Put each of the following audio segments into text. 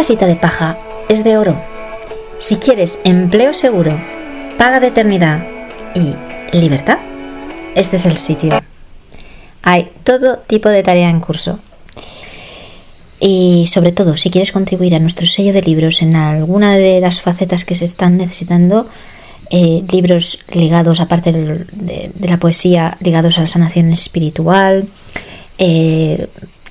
casita de paja es de oro. Si quieres empleo seguro, paga de eternidad y libertad, este es el sitio. Hay todo tipo de tarea en curso. Y sobre todo, si quieres contribuir a nuestro sello de libros en alguna de las facetas que se están necesitando, libros ligados, aparte de la poesía, ligados a la sanación espiritual,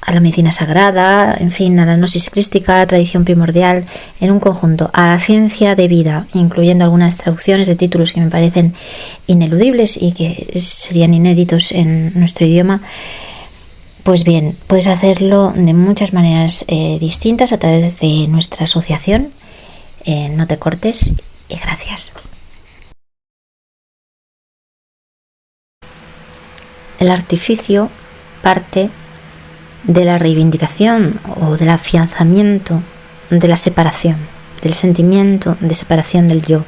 a la medicina sagrada, en fin, a la gnosis crística, a la tradición primordial, en un conjunto, a la ciencia de vida, incluyendo algunas traducciones de títulos que me parecen ineludibles y que serían inéditos en nuestro idioma. Pues bien, puedes hacerlo de muchas maneras distintas a través de nuestra asociación. No te cortes y gracias. El artificio parte de la reivindicación o del afianzamiento de la separación, del sentimiento de separación del yo.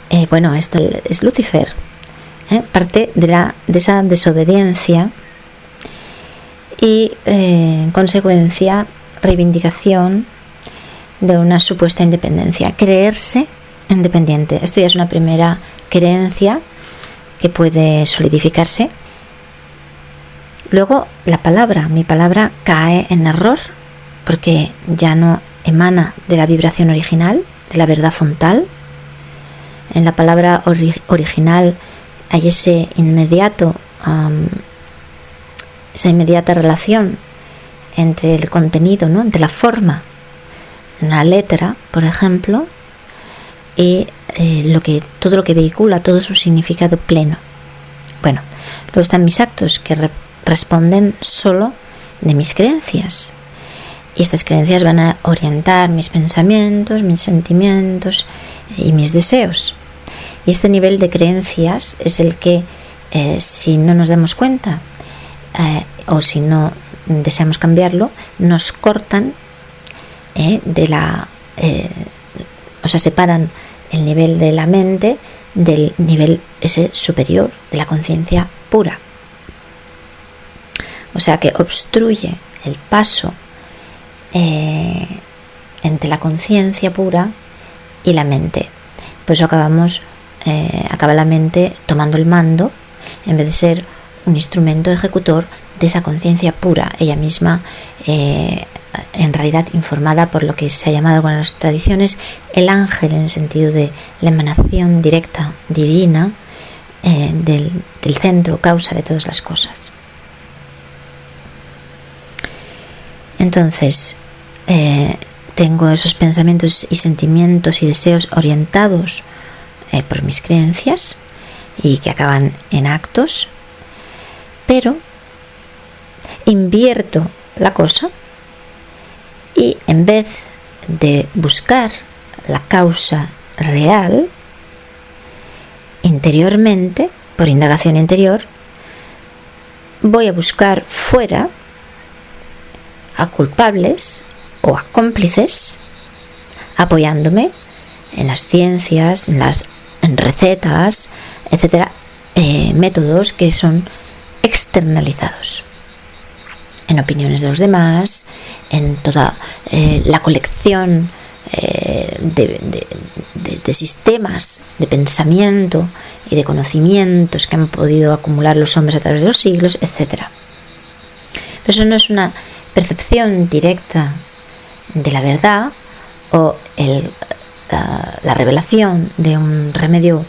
Esto es Lucifer. Parte de esa desobediencia y en consecuencia reivindicación de una supuesta independencia, creerse independiente. Esto ya es una primera creencia que puede solidificarse. Luego mi palabra cae en error porque ya no emana de la vibración original, de la verdad frontal. En la palabra original hay ese inmediato esa inmediata relación entre el contenido, ¿no?, entre la forma, una letra, por ejemplo, y todo lo que vehicula, todo su significado pleno. Bueno, luego están mis actos que responden solo de mis creencias. Y estas creencias van a orientar mis pensamientos, mis sentimientos y mis deseos. Y este nivel de creencias es el que, si no nos damos cuenta o si no deseamos cambiarlo, nos cortan separan el nivel de la mente del nivel ese superior de la conciencia pura. O sea que obstruye el paso entre la conciencia pura y la mente. Por eso acaba la mente tomando el mando en vez de ser un instrumento ejecutor de esa conciencia pura, ella misma en realidad informada por lo que se ha llamado con las tradiciones el ángel, en el sentido de la emanación directa divina del centro, causa de todas las cosas. Entonces tengo esos pensamientos y sentimientos y deseos orientados por mis creencias y que acaban en actos, pero invierto la cosa y en vez de buscar la causa real interiormente, por indagación interior, voy a buscar fuera a culpables o a cómplices, apoyándome en las ciencias, en recetas, etcétera, métodos que son externalizados, en opiniones de los demás, en toda la colección de sistemas de pensamiento y de conocimientos que han podido acumular los hombres a través de los siglos, etcétera. Pero eso no es una percepción directa de la verdad o la revelación de un remedio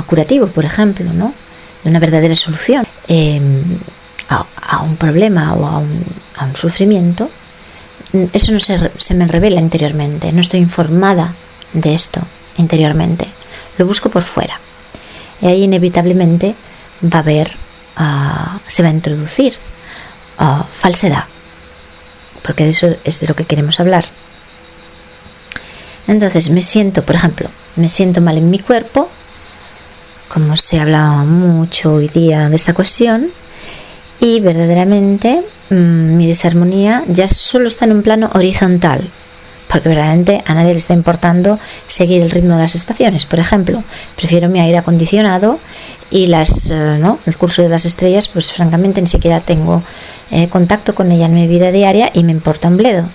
curativo, por ejemplo, ¿no?, de una verdadera solución a un problema o a un sufrimiento. Eso no se me revela interiormente, no estoy informada de esto interiormente, lo busco por fuera. Y ahí inevitablemente se va a introducir falsedad, porque de eso es de lo que queremos hablar. Entonces por ejemplo, me siento mal en mi cuerpo, como se habla mucho hoy día de esta cuestión, y verdaderamente mi desarmonía ya solo está en un plano horizontal, porque verdaderamente a nadie le está importando seguir el ritmo de las estaciones. Por ejemplo, prefiero mi aire acondicionado y el curso de las estrellas, pues francamente ni siquiera tengo contacto con ella en mi vida diaria y me importa un bledo.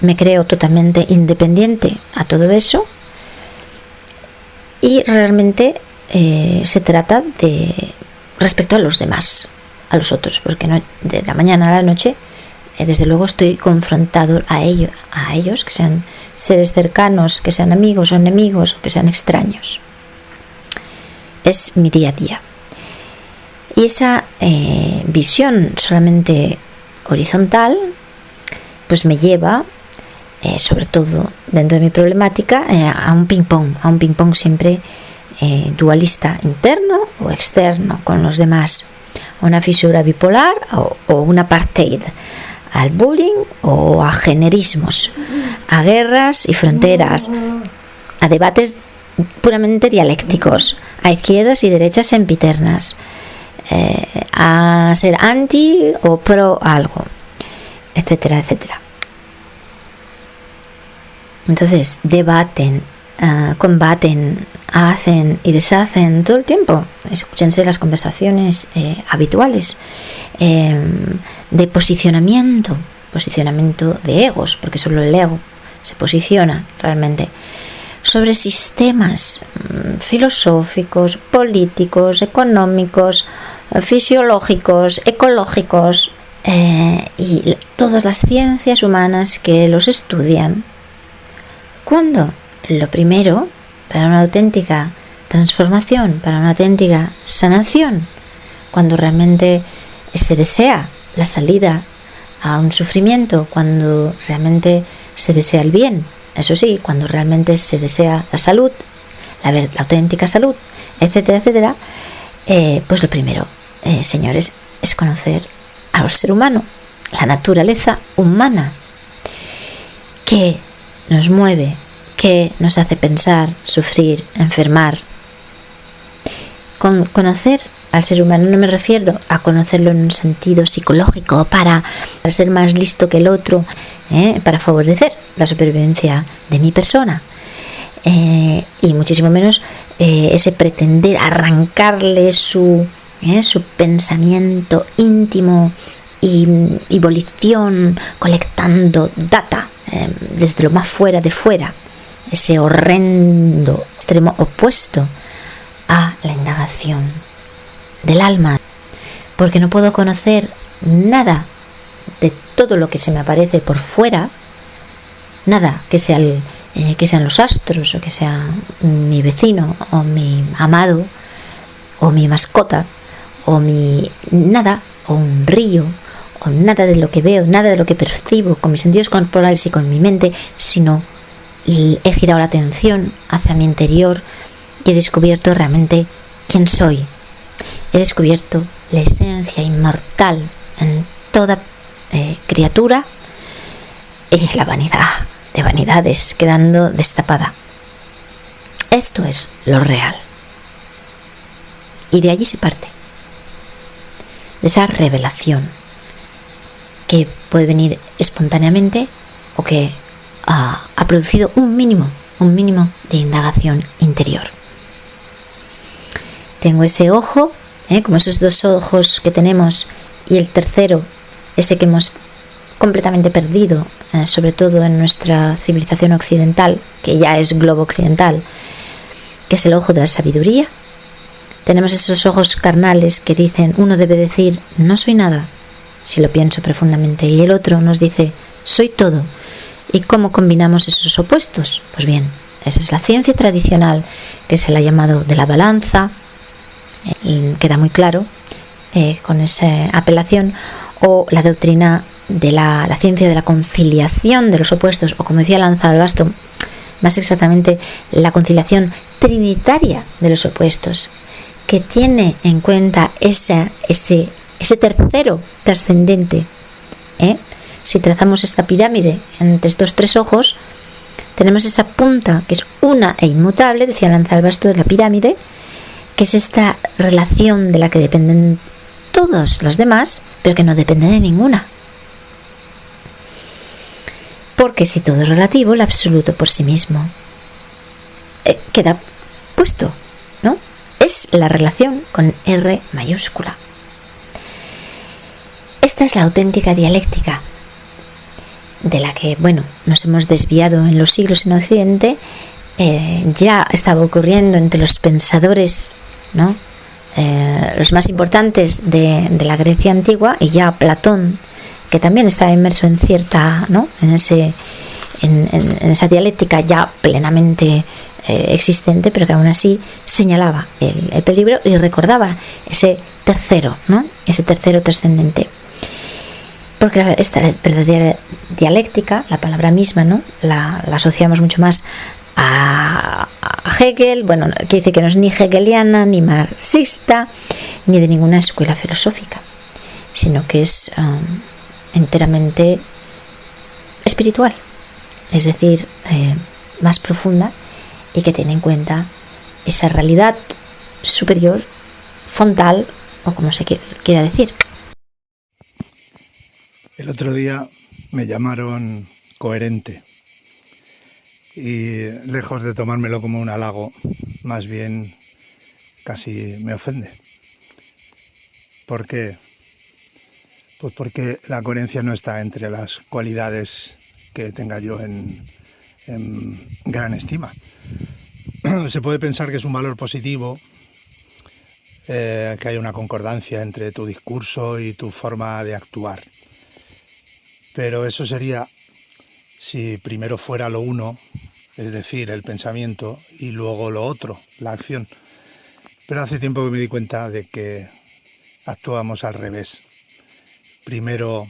me creo totalmente independiente a todo eso, y realmente se trata de respecto a los demás, a los otros, porque no, de la mañana a la noche desde luego estoy confrontado a ellos, que sean seres cercanos, que sean amigos o enemigos, o que sean extraños. Es mi día a día. Y esa visión solamente horizontal pues me lleva, sobre todo dentro de mi problemática, a un ping-pong siempre dualista, interno o externo con los demás, a una fisura bipolar o un apartheid, al bullying o a generismos, a guerras y fronteras, a debates puramente dialécticos, a izquierdas y derechas sempiternas, a ser anti o pro algo, etcétera, etcétera. Entonces debaten, combaten, hacen y deshacen todo el tiempo. Escúchense las conversaciones habituales de posicionamiento de egos, porque solo el ego se posiciona realmente sobre sistemas filosóficos, políticos, económicos, fisiológicos, ecológicos, y todas las ciencias humanas que los estudian, cuando lo primero para una auténtica transformación, para una auténtica sanación, cuando realmente se desea la salida a un sufrimiento, cuando realmente se desea el bien, eso sí, cuando realmente se desea la salud, la auténtica salud, etcétera, etcétera, pues lo primero, señores, es conocer al ser humano, la naturaleza humana, que nos mueve, que nos hace pensar, sufrir, enfermar. Con conocer al ser humano no me refiero a conocerlo en un sentido psicológico para ser más listo que el otro, para favorecer la supervivencia de mi persona, y muchísimo menos ese pretender arrancarle su pensamiento íntimo y volición, colectando data desde lo más fuera de fuera, ese horrendo extremo opuesto a la indagación del alma, porque no puedo conocer nada de todo lo que se me aparece por fuera, nada que sean los astros, o que sea mi vecino, o mi amado, o mi mascota, o mi nada, o un río, o nada de lo que veo, nada de lo que percibo con mis sentidos corporales y con mi mente, sino he girado la atención hacia mi interior y he descubierto realmente quién soy. He descubierto la esencia inmortal en toda criatura, y la vanidad de vanidades quedando destapada. Esto es lo real. Y de allí se parte, de esa revelación que puede venir espontáneamente o que ha producido un mínimo de indagación interior. Tengo ese ojo, como esos dos ojos que tenemos, y el tercero, ese que hemos completamente perdido, sobre todo en nuestra civilización occidental, que ya es globo occidental, que es el ojo de la sabiduría. Tenemos esos ojos carnales que dicen, uno debe decir, no soy nada, si lo pienso profundamente, y el otro nos dice, soy todo. ¿Y cómo combinamos esos opuestos? Pues bien, esa es la ciencia tradicional, que se la ha llamado de la balanza, queda muy claro con esa apelación, o la doctrina de la ciencia de la conciliación de los opuestos, o como decía Lanza del Basto, más exactamente la conciliación trinitaria de los opuestos, que tiene en cuenta ese tercero trascendente. Si trazamos esta pirámide entre estos tres ojos, tenemos esa punta que es una e inmutable, decía Lanza del Basto, de la pirámide, que es esta relación de la que dependen todas las demás, pero que no depende de ninguna. Porque si todo es relativo, el absoluto por sí mismo queda puesto, ¿no? Es la relación con R mayúscula. Esta es la auténtica dialéctica de la que, bueno, nos hemos desviado en los siglos en Occidente, ya estaba ocurriendo entre los pensadores, ¿no? Los más importantes de la Grecia antigua, y ya Platón, que también estaba inmerso en cierta, ¿no? en esa dialéctica ya plenamente existente, pero que aún así señalaba el peligro y recordaba ese tercero, ¿no? Ese tercero trascendente. Porque esta verdadera dialéctica, la palabra misma, ¿no? la asociamos mucho más a Hegel. Bueno, quiere decir que no es ni hegeliana, ni marxista, ni de ninguna escuela filosófica, sino que es enteramente espiritual, es decir, más profunda, y que tiene en cuenta esa realidad superior, frontal, o como se quiera decir. El otro día me llamaron coherente, y lejos de tomármelo como un halago, más bien casi me ofende. ¿Por qué? Pues porque la coherencia no está entre las cualidades que tenga yo en gran estima. Se puede pensar que es un valor positivo, que haya una concordancia entre tu discurso y tu forma de actuar. Pero eso sería si primero fuera lo uno, es decir, el pensamiento, y luego lo otro, la acción. Pero hace tiempo que me di cuenta de que actuamos al revés. Primero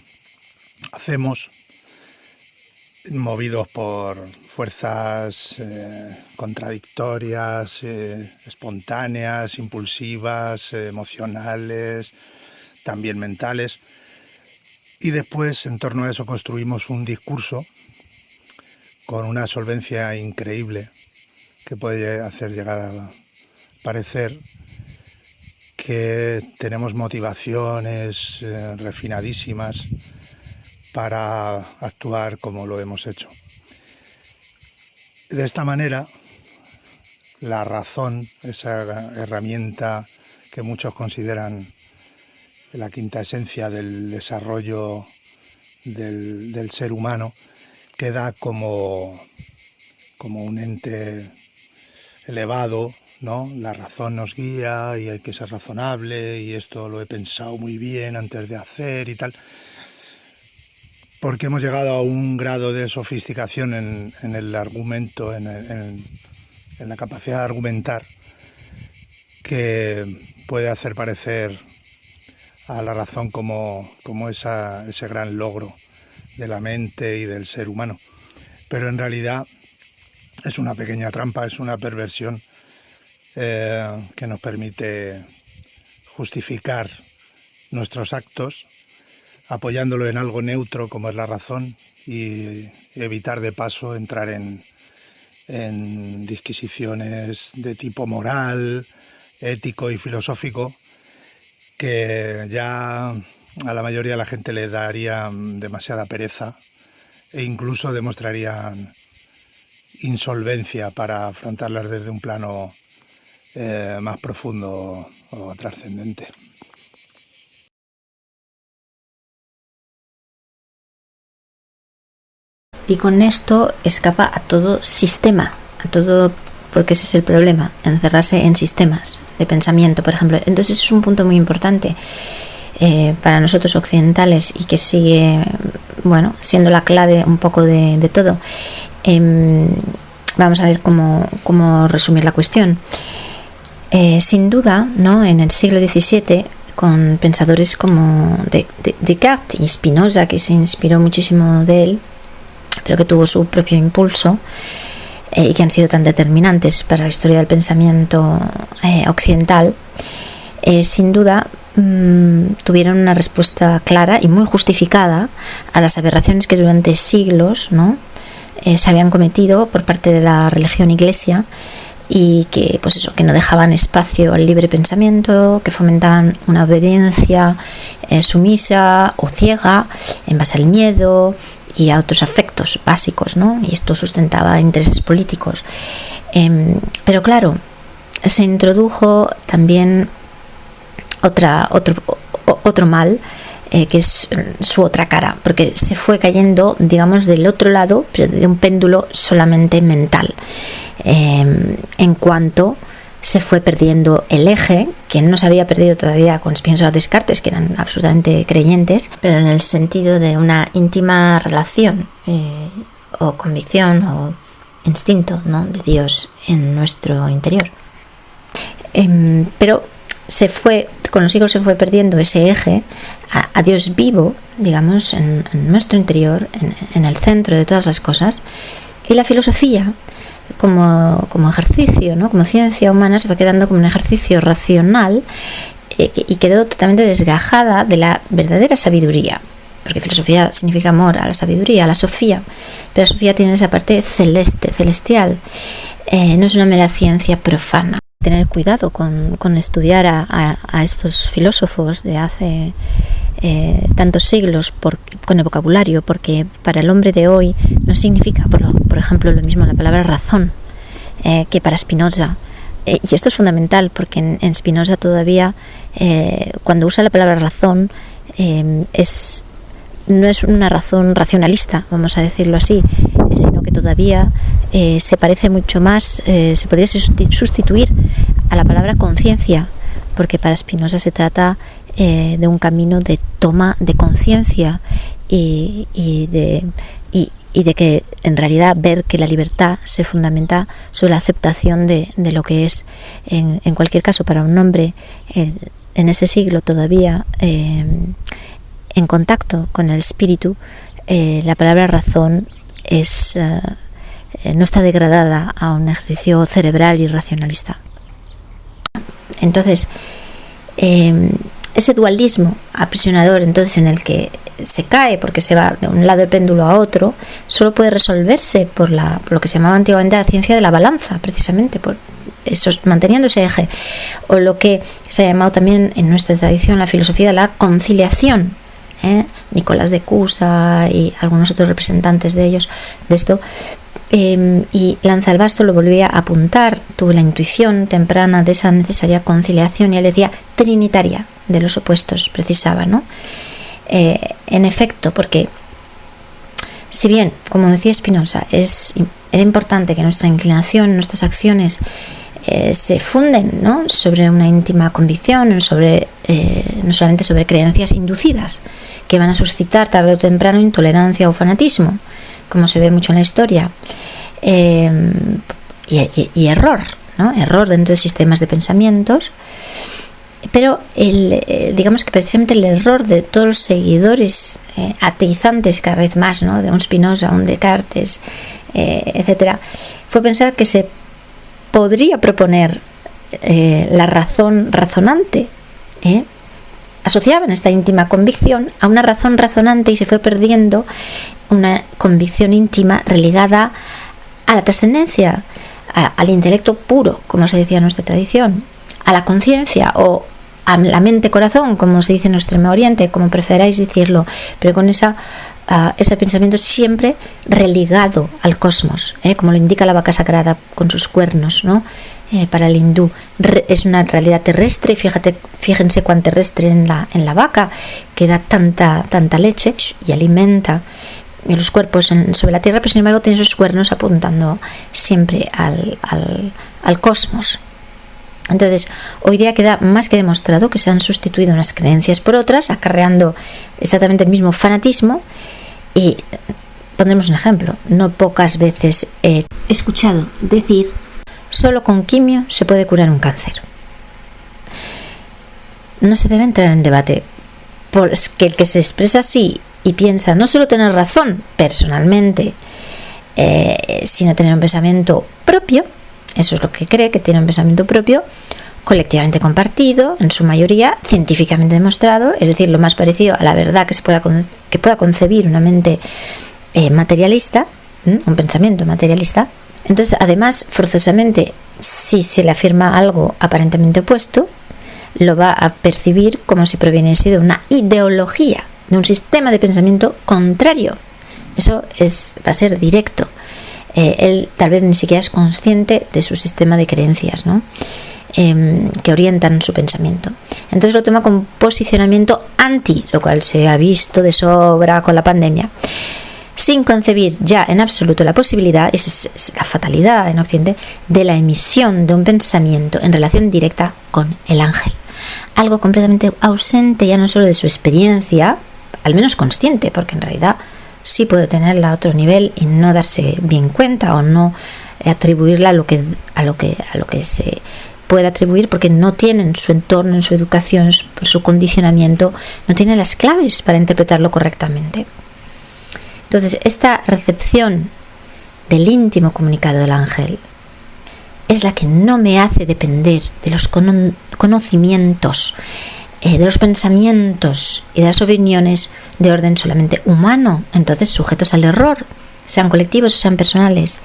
hacemos, movidos por fuerzas contradictorias, espontáneas, impulsivas, emocionales, también mentales. Y después, en torno a eso, construimos un discurso con una solvencia increíble que puede hacer llegar a parecer que tenemos motivaciones refinadísimas para actuar como lo hemos hecho. De esta manera, la razón, esa herramienta que muchos consideran la quinta esencia del desarrollo del ser humano, queda como un ente elevado, ¿no? La razón nos guía y hay que ser razonable, y esto lo he pensado muy bien antes de hacer y tal, porque hemos llegado a un grado de sofisticación en el argumento, en la capacidad de argumentar, que puede hacer parecer a la razón como ese gran logro de la mente y del ser humano. Pero en realidad es una pequeña trampa, es una perversión que nos permite justificar nuestros actos apoyándolo en algo neutro como es la razón, y evitar de paso entrar en disquisiciones de tipo moral, ético y filosófico, que ya a la mayoría de la gente le daría demasiada pereza e incluso demostrarían insolvencia para afrontarlas desde un plano más profundo o trascendente. Y con esto escapa a todo sistema, a todo, porque ese es el problema, encerrarse en sistemas de pensamiento, por ejemplo. Entonces es un punto muy importante para nosotros occidentales, y que sigue, bueno, siendo la clave un poco de todo. Vamos a ver cómo resumir la cuestión. Sin duda, ¿no? En el siglo XVII, con pensadores como Descartes y Spinoza, que se inspiró muchísimo de él, pero que tuvo su propio impulso, y que han sido tan determinantes para la historia del pensamiento occidental, sin duda tuvieron una respuesta clara y muy justificada a las aberraciones que durante siglos, ¿no? Se habían cometido por parte de la religión iglesia, y que, pues eso, que no dejaban espacio al libre pensamiento, que fomentaban una obediencia sumisa o ciega en base al miedo y a otros afectos básicos, ¿no? Y esto sustentaba intereses políticos. Pero claro, se introdujo también otro mal, que es su otra cara, porque se fue cayendo, digamos, del otro lado, pero de un péndulo solamente mental, en cuanto se fue perdiendo el eje, que no se había perdido todavía con Spinoza o Descartes, que eran absolutamente creyentes, pero en el sentido de una íntima relación o convicción o instinto, ¿no?, de Dios en nuestro interior. Pero con los siglos se fue perdiendo ese eje a Dios vivo, digamos, en nuestro interior, en el centro de todas las cosas, y la filosofía como ejercicio, ¿no?, como ciencia humana, se fue quedando como un ejercicio racional y quedó totalmente desgajada de la verdadera sabiduría, porque filosofía significa amor a la sabiduría, a la sofía, pero la sofía tiene esa parte celeste, celestial, no es una mera ciencia profana. Tener cuidado con estudiar a estos filósofos de hace tantos siglos con el vocabulario, porque para el hombre de hoy no significa, por ejemplo, lo mismo la palabra razón que para Spinoza. Y esto es fundamental, porque en Spinoza todavía, cuando usa la palabra razón, no es una razón racionalista, vamos a decirlo así, sino que todavía se parece mucho más, se podría sustituir a la palabra conciencia, porque para Spinoza se trata de un camino de toma de conciencia y de que en realidad ver que la libertad se fundamenta sobre la aceptación de lo que es, en cualquier caso, para un hombre en ese siglo todavía en contacto con el espíritu, la palabra razón no está degradada a un ejercicio cerebral y racionalista. Entonces, ese dualismo aprisionador, entonces, en el que se cae porque se va de un lado del péndulo a otro, solo puede resolverse por lo que se llamaba antiguamente la ciencia de la balanza, precisamente por eso, manteniendo ese eje, o lo que se ha llamado también en nuestra tradición la filosofía de la conciliación. Nicolás de Cusa y algunos otros representantes de ellos de esto, y Lanzalbasto lo volvía a apuntar. Tuve la intuición temprana de esa necesaria conciliación, y él decía trinitaria, de los opuestos precisaba, ¿no? En efecto, porque si bien, como decía Spinoza, era importante que nuestra inclinación, nuestras acciones se funden, ¿no?, sobre una íntima convicción, no solamente sobre creencias inducidas que van a suscitar tarde o temprano intolerancia o fanatismo, como se ve mucho en la historia, y error, ¿no?, error dentro de sistemas de pensamientos. Pero digamos que precisamente el error de todos los seguidores ateizantes cada vez más, ¿no?, de un Spinoza, un Descartes, etcétera, fue pensar que se podría proponer la razón razonante. Asociaban esta íntima convicción a una razón razonante, y se fue perdiendo una convicción íntima relegada a la trascendencia, al intelecto puro, como se decía en nuestra tradición, a la conciencia o a la mente-corazón, como se dice en Extremo Oriente, como preferáis decirlo, pero con ese pensamiento siempre religado al cosmos, como lo indica la vaca sagrada con sus cuernos, ¿no? Para el hindú es una realidad terrestre, y fíjense cuán terrestre en la vaca, que da tanta leche y alimenta los cuerpos sobre la tierra, pero sin embargo tiene sus cuernos apuntando siempre al cosmos. Entonces, hoy día queda más que demostrado que se han sustituido unas creencias por otras, acarreando exactamente el mismo fanatismo. Y pondremos un ejemplo. No pocas veces he escuchado decir: solo con quimio se puede curar un cáncer. No se debe entrar en debate, porque el que se expresa así y piensa no solo tener razón personalmente, sino tener un pensamiento propio, eso es lo que cree, que tiene un pensamiento propio, colectivamente compartido, en su mayoría científicamente demostrado, es decir, lo más parecido a la verdad que pueda concebir una mente materialista, un pensamiento materialista. Entonces, además, forzosamente, si se le afirma algo aparentemente opuesto, lo va a percibir como si proviniese de una ideología, de un sistema de pensamiento contrario. Eso va a ser directo. Él tal vez ni siquiera es consciente de su sistema de creencias, ¿no? que orientan su pensamiento. Entonces lo toma como posicionamiento anti, lo cual se ha visto de sobra con la pandemia, sin concebir ya en absoluto la posibilidad, esa es la fatalidad en Occidente, de la emisión de un pensamiento en relación directa con el ángel. Algo completamente ausente ya no solo de su experiencia, al menos consciente, porque en realidad sí puede tenerla a otro nivel y no darse bien cuenta o no atribuirla a lo que se puede atribuir, porque no tiene en su entorno, en su educación, por su condicionamiento, no tiene las claves para interpretarlo correctamente. Entonces, esta recepción del íntimo comunicado del ángel es la que no me hace depender de los conocimientos, de los pensamientos y de las opiniones de orden solamente humano, entonces sujetos al error, sean colectivos o sean personales,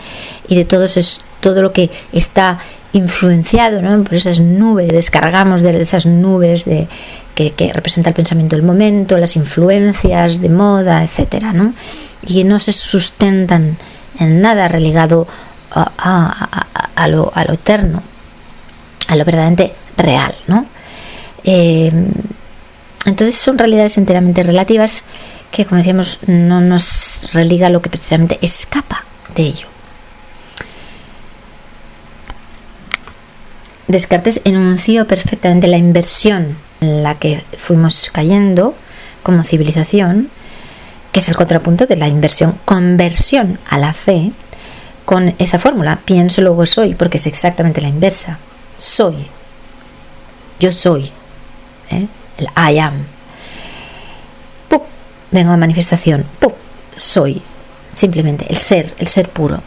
y de todo lo que está influenciado, ¿no?, por esas nubes, descargamos de esas nubes que representa el pensamiento del momento, las influencias de moda, etcétera, ¿no?, y no se sustentan en nada relegado a lo eterno, a lo verdaderamente real, ¿no? Entonces son realidades enteramente relativas que, como decíamos, no nos religa lo que precisamente escapa de ello. Descartes enunció perfectamente la inversión en la que fuimos cayendo como civilización, que es el contrapunto de la conversión a la fe, con esa fórmula, pienso luego soy, porque es exactamente la inversa. Soy. Yo soy. El I am. ¡Pum! Vengo a manifestación. ¡Pum! Soy. Simplemente el ser puro.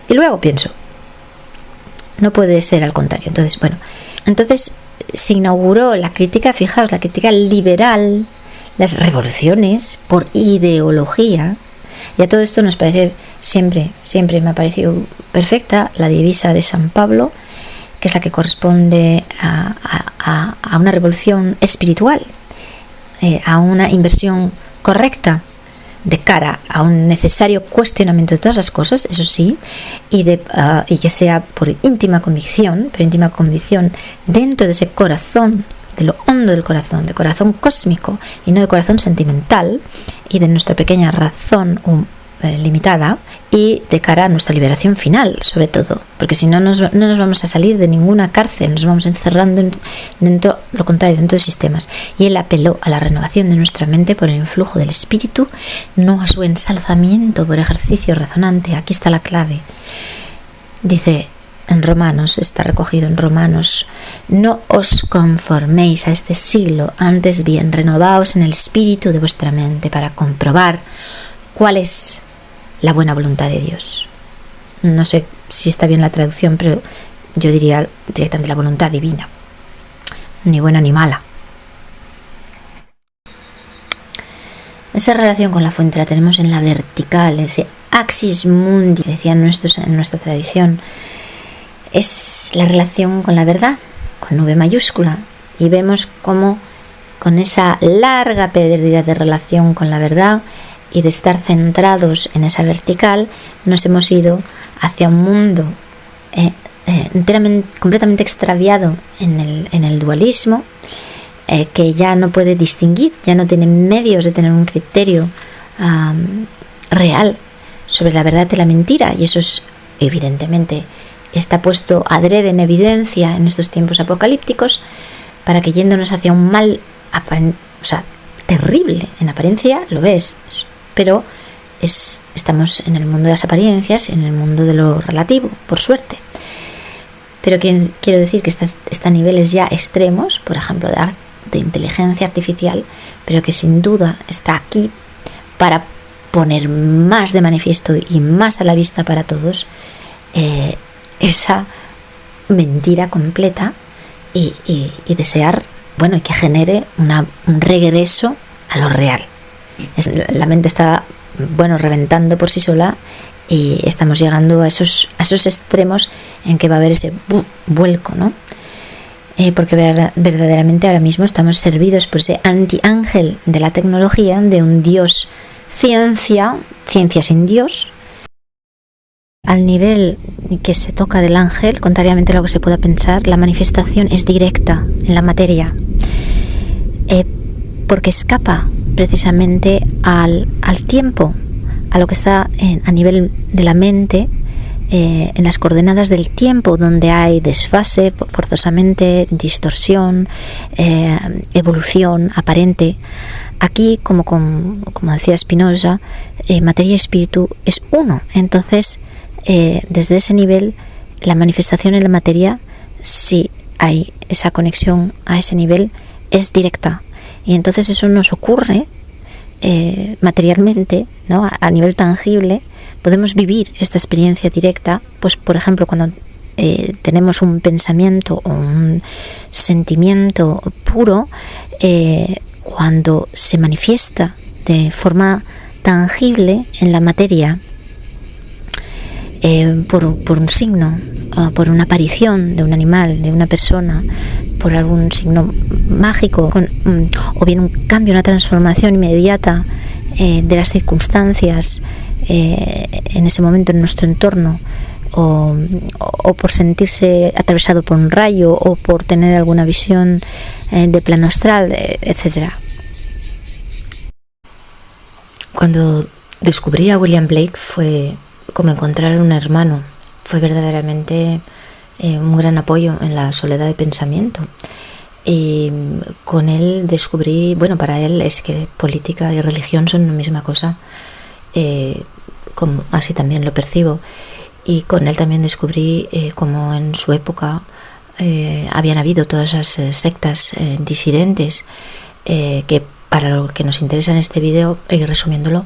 Y luego pienso. No puede ser al contrario. Entonces se inauguró la crítica, fijaos, la crítica liberal, las revoluciones por ideología. Y a todo esto nos parece siempre me ha parecido perfecta la divisa de San Pablo, que es la que corresponde a una revolución espiritual, a una inversión correcta de cara a un necesario cuestionamiento de todas las cosas, eso sí, y que sea por íntima convicción, dentro de ese corazón, de lo hondo del corazón cósmico y no del corazón sentimental, y de nuestra pequeña razón limitada, y de cara a nuestra liberación final, sobre todo, porque si no nos vamos a salir de ninguna cárcel, nos vamos encerrando dentro de sistemas. Y él apeló a la renovación de nuestra mente por el influjo del espíritu, no a su ensalzamiento por ejercicio razonante. Aquí está la clave. Dice en Romanos, está recogido en Romanos: no os conforméis a este siglo, antes bien renovaos en el espíritu de vuestra mente para comprobar cuál es la buena voluntad de Dios. No sé si está bien la traducción, pero yo diría directamente la voluntad divina, ni buena ni mala. Esa relación con la fuente la tenemos en la vertical, ese axis mundi, decían nuestros en nuestra tradición. Es la relación con la verdad, con V mayúscula, y vemos cómo con esa larga pérdida de relación con la verdad y de estar centrados en esa vertical, nos hemos ido hacia un mundo completamente extraviado en el dualismo, que ya no puede distinguir, ya no tiene medios de tener un criterio real sobre la verdad y la mentira, y eso es evidentemente está puesto adrede en evidencia en estos tiempos apocalípticos, para que yéndonos hacia un mal terrible en apariencia, lo es, pero estamos en el mundo de las apariencias, en el mundo de lo relativo, por suerte. Pero quiero decir que está a niveles ya extremos, por ejemplo, de inteligencia artificial, pero que sin duda está aquí para poner más de manifiesto y más a la vista para todos esa mentira completa y desear, y que genere un regreso a lo real. La mente está, reventando por sí sola, y estamos llegando a esos extremos en que va a haber ese vuelco, ¿no? Porque verdaderamente ahora mismo estamos servidos por ese anti-ángel de la tecnología, de un Dios ciencia sin Dios, Al nivel que se toca del ángel, contrariamente a lo que se pueda pensar, la manifestación es directa en la materia, porque escapa precisamente al tiempo, a lo que está a nivel de la mente, en las coordenadas del tiempo, donde hay desfase, forzosamente, distorsión, evolución aparente. Aquí, como decía Spinoza, materia y espíritu es uno. Entonces, desde ese nivel, la manifestación en la materia, si hay esa conexión a ese nivel, es directa. Y entonces eso nos ocurre materialmente, ¿no? A nivel tangible. Podemos vivir esta experiencia directa, pues por ejemplo cuando tenemos un pensamiento o un sentimiento puro, cuando se manifiesta de forma tangible en la materia, por un signo, por una aparición de un animal, de una persona, por algún signo mágico, o bien un cambio, una transformación inmediata de las circunstancias en ese momento en nuestro entorno, o por sentirse atravesado por un rayo, o por tener alguna visión de plano astral, etcétera. Cuando descubrí a William Blake fue como encontrar un hermano. Fue verdaderamente un gran apoyo en la soledad de pensamiento. Y con él descubrí, bueno, para él es que política y religión son la misma cosa, como así también lo percibo. Y con él también descubrí como en su época habían habido todas esas sectas disidentes que, para lo que nos interesa en este vídeo, y resumiéndolo,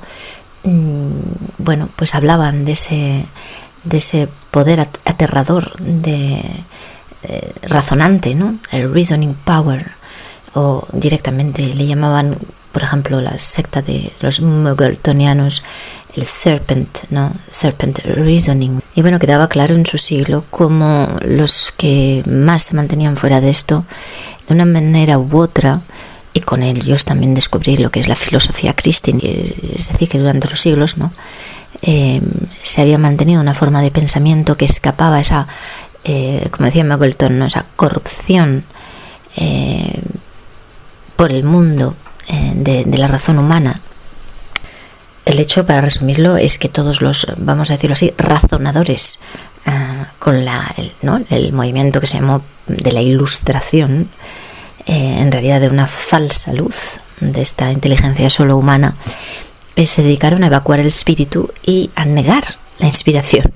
bueno, pues hablaban de ese poder aterrador razonante, ¿no? El reasoning power, o directamente le llamaban, por ejemplo, la secta de los muggletonianos, el serpent, ¿no? Serpent reasoning. Y bueno, quedaba claro en su siglo como los que más se mantenían fuera de esto, de una manera u otra, y con ellos también descubrí lo que es la filosofía christian, es decir, que durante los siglos, ¿no? Se había mantenido una forma de pensamiento que escapaba a esa, como decía Muggleton, ¿no? Esa corrupción por el mundo de la razón humana. El hecho, para resumirlo, es que todos los, vamos a decirlo así, razonadores con el movimiento que se llamó de la Ilustración, en realidad de una falsa luz de esta inteligencia solo humana, se dedicaron a evacuar el espíritu y a negar la inspiración.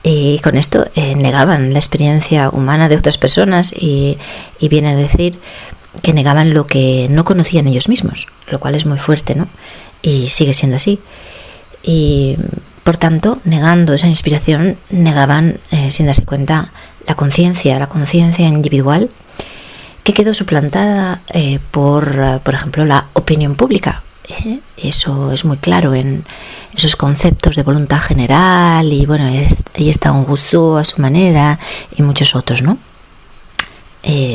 Y con esto negaban la experiencia humana de otras personas, y viene a decir que negaban lo que no conocían ellos mismos, lo cual es muy fuerte, ¿no? Y sigue siendo así. Y por tanto, negando esa inspiración, negaban, sin darse cuenta, la conciencia individual, que quedó suplantada por ejemplo, la opinión pública. Eso es muy claro en esos conceptos de voluntad general, y bueno, ahí está un Rousseau a su manera, y muchos otros, ¿no?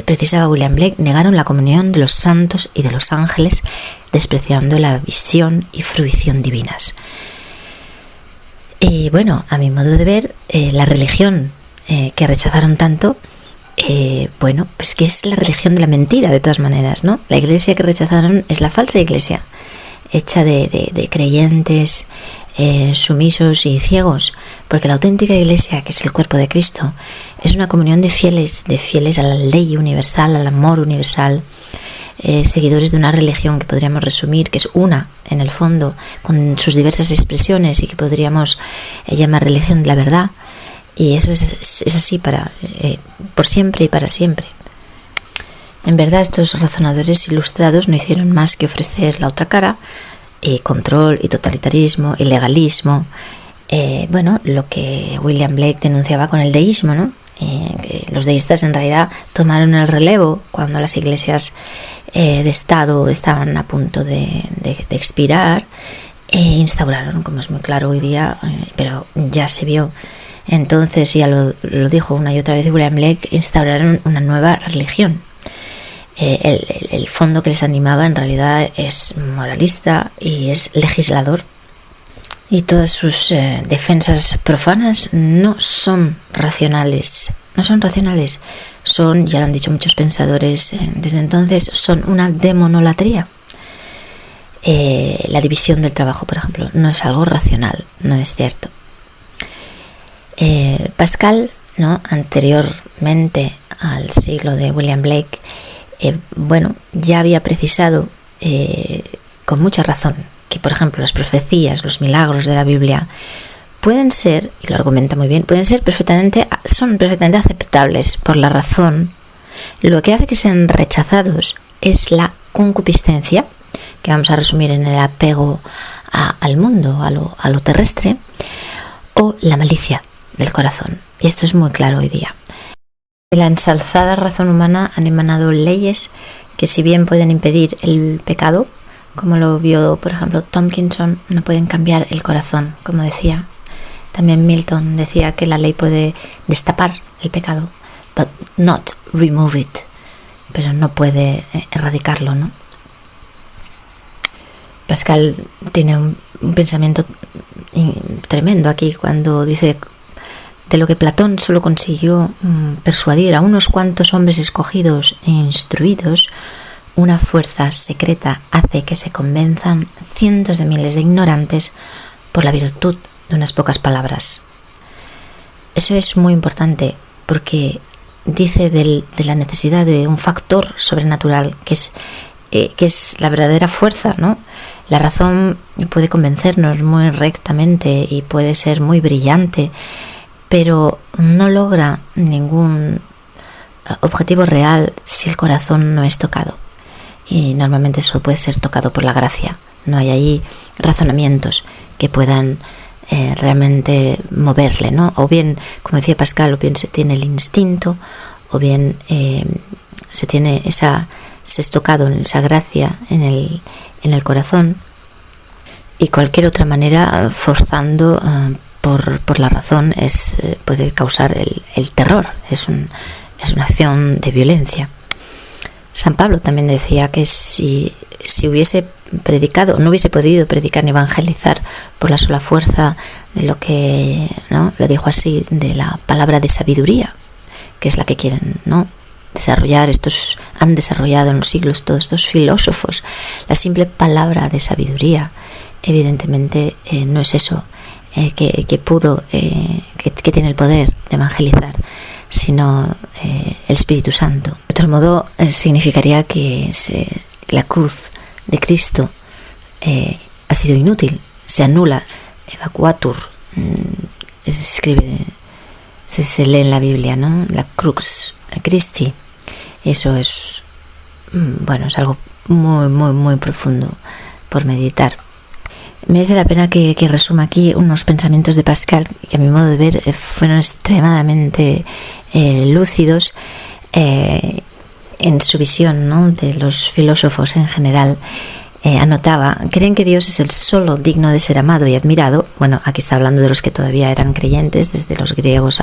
Precisaba William Blake, negaron la comunión de los santos y de los ángeles, despreciando la visión y fruición divinas. Y bueno, a mi modo de ver, la religión que rechazaron tanto, bueno, pues que es la religión de la mentira, de todas maneras, ¿no? La iglesia que rechazaron es la falsa iglesia, hecha de creyentes sumisos y ciegos, porque la auténtica iglesia, que es el cuerpo de Cristo, es una comunión de fieles a la ley universal, al amor universal, seguidores de una religión que podríamos resumir, que es una en el fondo, con sus diversas expresiones, y que podríamos llamar religión de la verdad. Y eso es así por siempre y para siempre. En verdad, estos razonadores ilustrados no hicieron más que ofrecer la otra cara, control y totalitarismo y legalismo. Bueno, lo que William Blake denunciaba con el deísmo, ¿no? Que los deístas en realidad tomaron el relevo cuando las iglesias de Estado estaban a punto de expirar, e instauraron, como es muy claro hoy día, pero ya se vio. Entonces, ya lo dijo una y otra vez William Blake, instauraron una nueva religión. El fondo que les animaba en realidad es moralista y es legislador. y todas sus defensas profanas no son racionales. No son racionales, son, ya lo han dicho muchos pensadores desde entonces, son una demonolatría. La división del trabajo, por ejemplo, no es algo racional, no es cierto. Pascal, ¿no?, anteriormente al siglo de William Blake, ya había precisado con mucha razón que, por ejemplo, las profecías, los milagros de la Biblia pueden ser, y lo argumenta muy bien, son perfectamente aceptables por la razón. Lo que hace que sean rechazados es la concupiscencia, que vamos a resumir en el apego al mundo, a lo terrestre, o la malicia del corazón. Y esto es muy claro hoy día. De la ensalzada razón humana han emanado leyes que, si bien pueden impedir el pecado, como lo vio, por ejemplo, Tompkinson, no pueden cambiar el corazón, como decía. También Milton decía que la ley puede destapar el pecado, but not remove it, pero no puede erradicarlo, ¿no? Pascal tiene un pensamiento tremendo aquí cuando dice: de lo que Platón solo consiguió persuadir a unos cuantos hombres escogidos e instruidos, una fuerza secreta hace que se convenzan cientos de miles de ignorantes por la virtud de unas pocas palabras. Eso es muy importante porque dice de la necesidad de un factor sobrenatural que es la verdadera fuerza, ¿no? La razón puede convencernos muy rectamente y puede ser muy brillante, pero no logra ningún objetivo real si el corazón no es tocado. Y normalmente solo puede ser tocado por la gracia. No hay ahí razonamientos que puedan realmente moverle, ¿no? O bien, como decía Pascal, o bien se tiene el instinto, o bien se es tocado en esa gracia en el corazón, y cualquier otra manera forzando por la razón puede causar el terror, es una acción de violencia. San Pablo también decía que si hubiese predicado, no hubiese podido predicar ni evangelizar por la sola fuerza de lo que, ¿no?, lo dijo así, de la palabra de sabiduría, que es la que quieren, ¿no?, han desarrollado en los siglos todos estos filósofos. La simple palabra de sabiduría, evidentemente, no es eso que tiene el poder de evangelizar, sino el Espíritu Santo. De otro modo, significaría que la cruz de Cristo ha sido inútil, se anula, evacuatur, se lee en la Biblia, ¿no?, la crux Christi. Eso es algo muy, muy, muy profundo por meditar. Merece la pena que resuma aquí unos pensamientos de Pascal que, a mi modo de ver, fueron extremadamente lúcidos en su visión, ¿no?, de los filósofos en general. Anotaba: creen que Dios es el solo digno de ser amado y admirado. Bueno, aquí está hablando de los que todavía eran creyentes, desde los griegos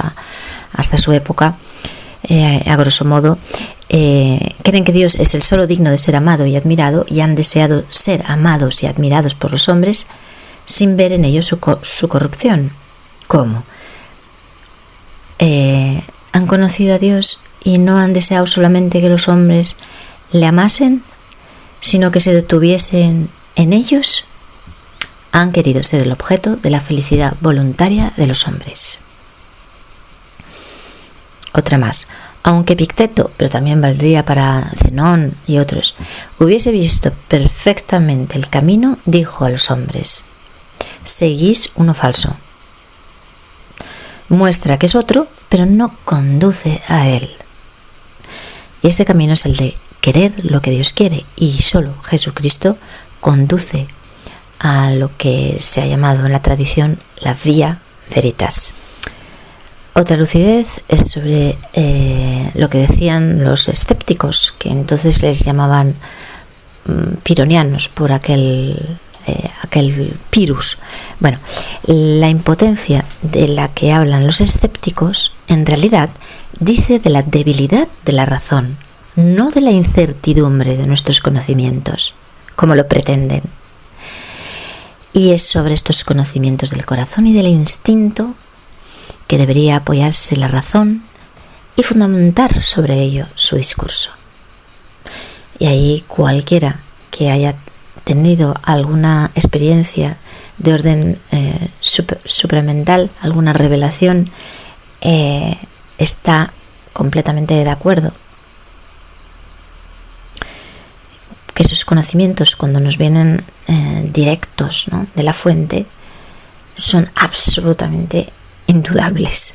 hasta su época, a grosso modo. Creen que Dios es el solo digno de ser amado y admirado, y han deseado ser amados y admirados por los hombres sin ver en ello su corrupción. ¿Cómo? Han conocido a Dios y no han deseado solamente que los hombres le amasen, sino que se detuviesen en ellos. Han querido ser el objeto de la felicidad voluntaria de los hombres. Otra más: aunque Epicteto, pero también valdría para Zenón y otros, hubiese visto perfectamente el camino, dijo a los hombres: seguís uno falso. Muestra que es otro, pero no conduce a él. Y este camino es el de querer lo que Dios quiere, y solo Jesucristo conduce a lo que se ha llamado en la tradición la vía veritas. Otra lucidez es sobre lo que decían los escépticos, que entonces les llamaban pironianos por aquel pirus. Bueno, la impotencia de la que hablan los escépticos en realidad dice de la debilidad de la razón, no de la incertidumbre de nuestros conocimientos, como lo pretenden. Y es sobre estos conocimientos del corazón y del instinto que debería apoyarse la razón y fundamentar sobre ello su discurso. Y ahí cualquiera que haya tenido alguna experiencia de orden supramental, alguna revelación, está completamente de acuerdo. Que esos conocimientos, cuando nos vienen directos, ¿no?, de la fuente, son absolutamente indudables.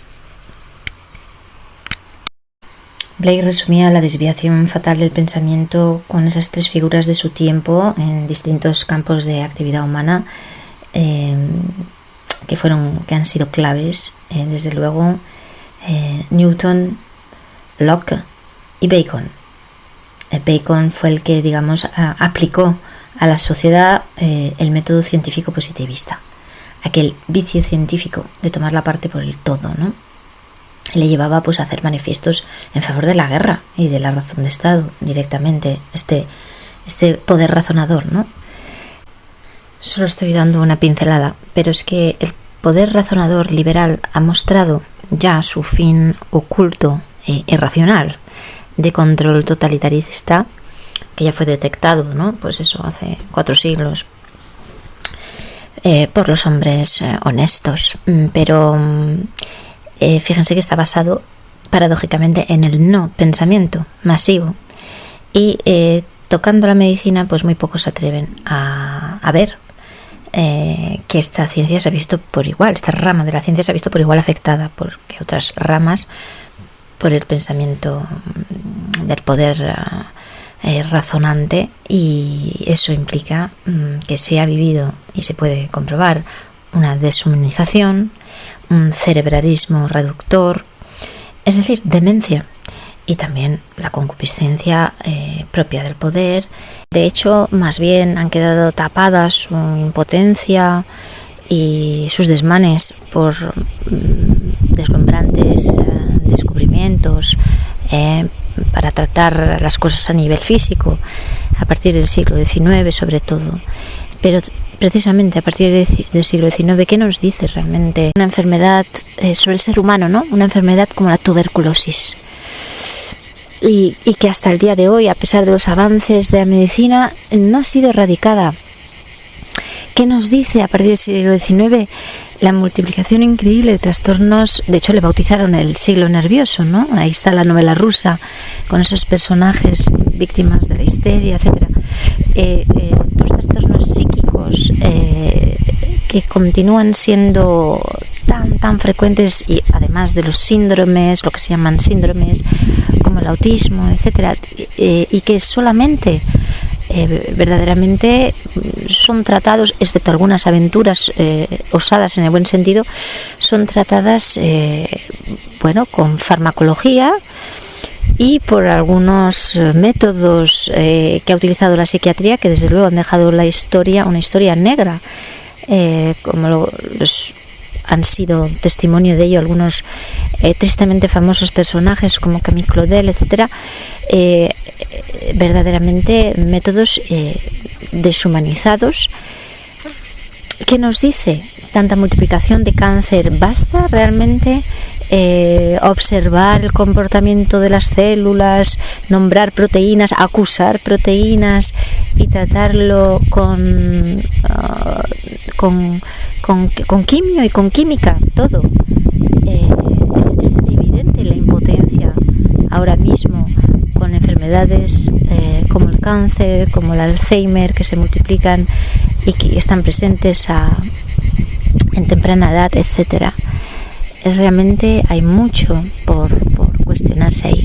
Blake resumía la desviación fatal del pensamiento con esas 3 figuras de su tiempo en distintos campos de actividad humana que han sido claves, desde luego Newton, Locke y Bacon. Bacon fue el que, digamos, aplicó a la sociedad el método científico positivista, aquel vicio científico de tomar la parte por el todo, ¿no? Le llevaba pues a hacer manifiestos en favor de la guerra y de la razón de Estado directamente, este poder razonador, ¿no? Solo estoy dando una pincelada, pero es que el poder razonador liberal ha mostrado ya su fin oculto e irracional de control totalitarista, que ya fue detectado, ¿no?, pues eso, hace 4 siglos por los hombres honestos, pero fíjense que está basado paradójicamente en el no pensamiento masivo, y tocando la medicina pues muy pocos se atreven a ver que esta ciencia se ha visto por igual, esta rama de la ciencia se ha visto por igual afectada porque otras ramas, por el pensamiento del poder razonante, y eso implica que se ha vivido y se puede comprobar una deshumanización, un cerebralismo reductor, es decir, demencia, y también la concupiscencia propia del poder. De hecho, más bien han quedado tapadas su impotencia y sus desmanes por deslumbrantes descubrimientos para tratar las cosas a nivel físico, a partir del siglo XIX sobre todo. Pero precisamente a partir del siglo XIX, ¿qué nos dice realmente una enfermedad sobre el ser humano, ¿no? Una enfermedad como la tuberculosis. Y que hasta el día de hoy, a pesar de los avances de la medicina, no ha sido erradicada. ¿Qué nos dice a partir del siglo XIX? La multiplicación increíble de trastornos. De hecho, le bautizaron el siglo nervioso, ¿no? Ahí está la novela rusa, con esos personajes víctimas de la histeria, etcétera. Los trastornos psíquicos que continúan siendo tan frecuentes, y además de los síndromes, lo que se llaman síndromes, como el autismo, etcétera, y que solamente verdaderamente son tratados, excepto algunas aventuras osadas en el buen sentido, son tratadas con farmacología y por algunos métodos que ha utilizado la psiquiatría, que desde luego han dejado una historia negra, como han sido testimonio de ello algunos tristemente famosos personajes como Camille Claudel, etcétera. Verdaderamente métodos deshumanizados. ¿Qué nos dice tanta multiplicación de cáncer? ¿Basta realmente observar el comportamiento de las células, nombrar proteínas, acusar proteínas y tratarlo con quimio y con química? Todo. Es evidente la impotencia ahora mismo con enfermedades como el cáncer, como el Alzheimer, que se multiplican y que están presentes en temprana edad, etcétera. Realmente hay mucho por cuestionarse ahí.